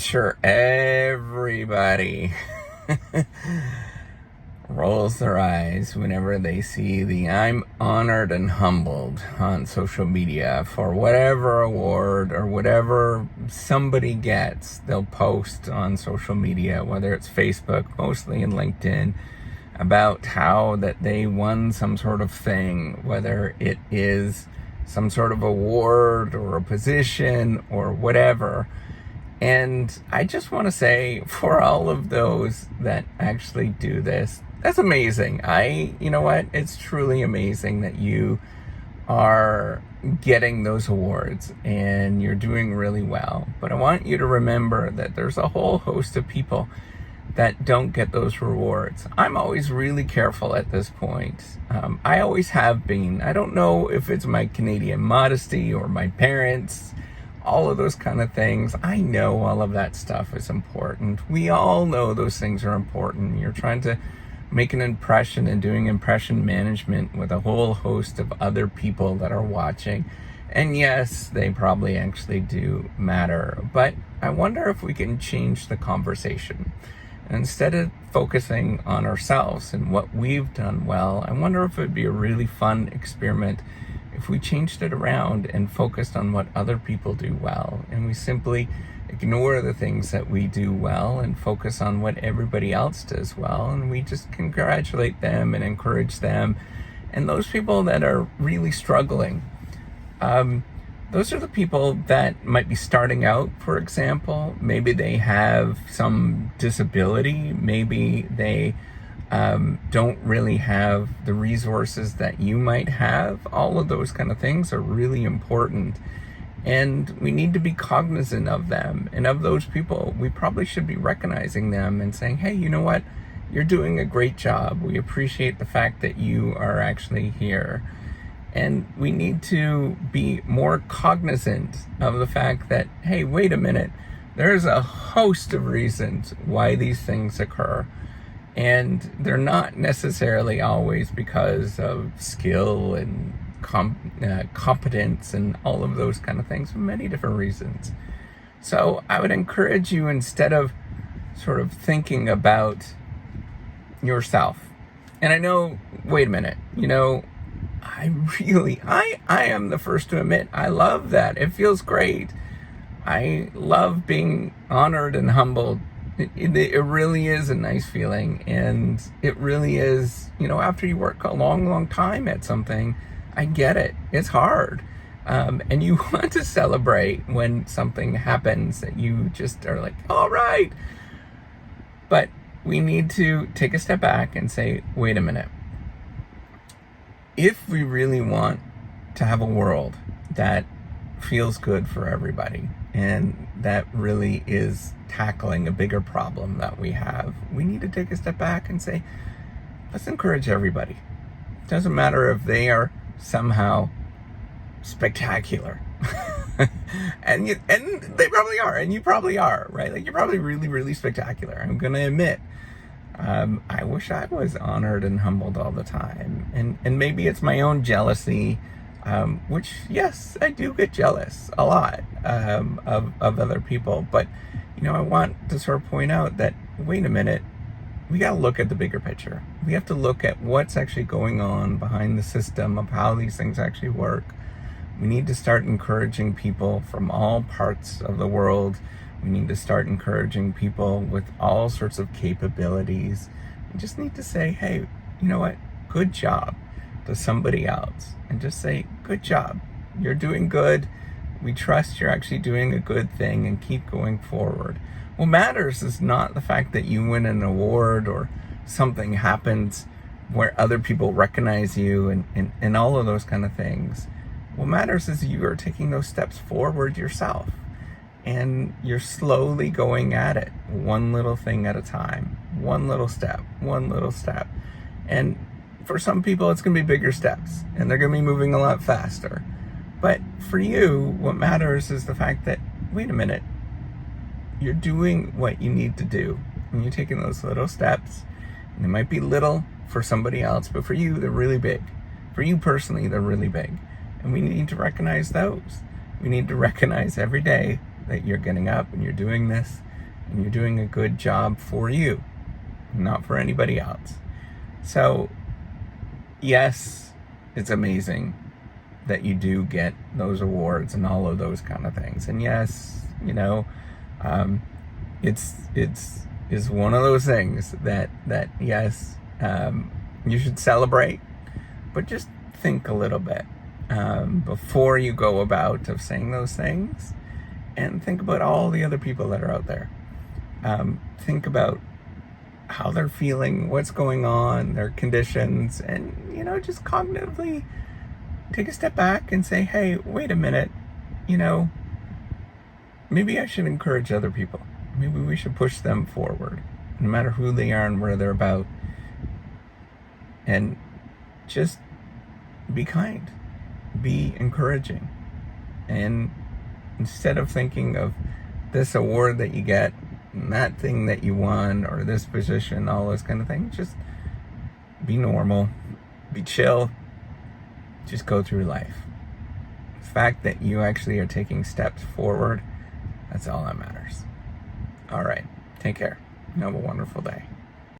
Sure, everybody rolls their eyes whenever they see the "I'm honored and humbled" on social media for whatever award or whatever somebody gets. They'll post on social media, whether it's Facebook, mostly in LinkedIn, about how that they won some sort of thing, whether it is some sort of award or a position or whatever. And I just want to say, for all of those that actually do this, that's amazing. You know what? It's truly amazing that you are getting those awards and you're doing really well. But I want you to remember that there's a whole host of people that don't get those rewards. I'm always really careful at this point. I always have been. I don't know if it's my Canadian modesty or my parents, all of those kind of things. I know all of that stuff is important. We all know those things are important. You're trying to make an impression and doing impression management with a whole host of other people that are watching. And yes, they probably actually do matter. But I wonder if we can change the conversation. And instead of focusing on ourselves and what we've done well, I wonder if it would be a really fun experiment if we changed it around and focused on what other people do well, and we simply ignore the things that we do well and focus on what everybody else does well, and we just congratulate them and encourage them. And those people that are really struggling, those are the people that might be starting out, for example. Maybe they have some disability, maybe they don't really have the resources that you might have. All of those kind of things are really important, and we need to be cognizant of them. And of those people, we probably should be recognizing them and saying, hey, you know what? You're doing a great job. We appreciate the fact that you are actually here. And we need to be more cognizant of the fact that, hey, wait a minute, there's a host of reasons why these things occur. And they're not necessarily always because of skill and competence and all of those kind of things, for many different reasons. So I would encourage you, instead of sort of thinking about yourself, and I know, wait a minute, I am the first to admit, I love that. It feels great. I love being honored and humbled. It really is a nice feeling, and it really is, after you work a long time at something, I get it. It's hard. And you want to celebrate when something happens that you just are like, all right. But we need to take a step back and say, wait a minute. If we really want to have a world that feels good for everybody, and that really is tackling a bigger problem that we have, we need to take a step back and say, let's encourage everybody. It doesn't matter if they are somehow spectacular. and they probably are, and you probably are, right? Like, you're probably really, really spectacular. I'm going to admit, I wish I was honored and humbled all the time. And maybe it's my own jealousy, which, yes, I do get jealous a lot of other people. But, I want to sort of point out that, wait a minute, we got to look at the bigger picture. We have to look at what's actually going on behind the system of how these things actually work. We need to start encouraging people from all parts of the world. We need to start encouraging people with all sorts of capabilities. We just need to say, hey, you know what? Good job to somebody else. And just say, good job. You're doing good. We trust you're actually doing a good thing, and keep going forward. What matters is not the fact that you win an award or something happens where other people recognize you and all of those kind of things. What matters is you are taking those steps forward yourself. And you're slowly going at it, one little thing at a time, one little step. And for some people, it's going to be bigger steps, and they're going to be moving a lot faster. But for you, what matters is the fact that, wait a minute, you're doing what you need to do. And you're taking those little steps, and they might be little for somebody else, but for you, they're really big. For you personally, they're really big. And we need to recognize those. We need to recognize every day that you're getting up and you're doing this, and you're doing a good job for you, not for anybody else. So, yes, it's amazing that you do get those awards and all of those kind of things. And yes, it's one of those things that yes, you should celebrate, but just think a little bit before you go about of saying those things, and think about all the other people that are out there. Think about how they're feeling, what's going on, their conditions, and just cognitively take a step back and say, hey, wait a minute, maybe I should encourage other people. Maybe we should push them forward, no matter who they are and where they're about. And just be kind, be encouraging. And instead of thinking of this award that you get, and that thing that you won, or this position, all those kind of things, just be normal, be chill, just go through life. The fact that you actually are taking steps forward, that's all that matters. All right, take care. Have a wonderful day.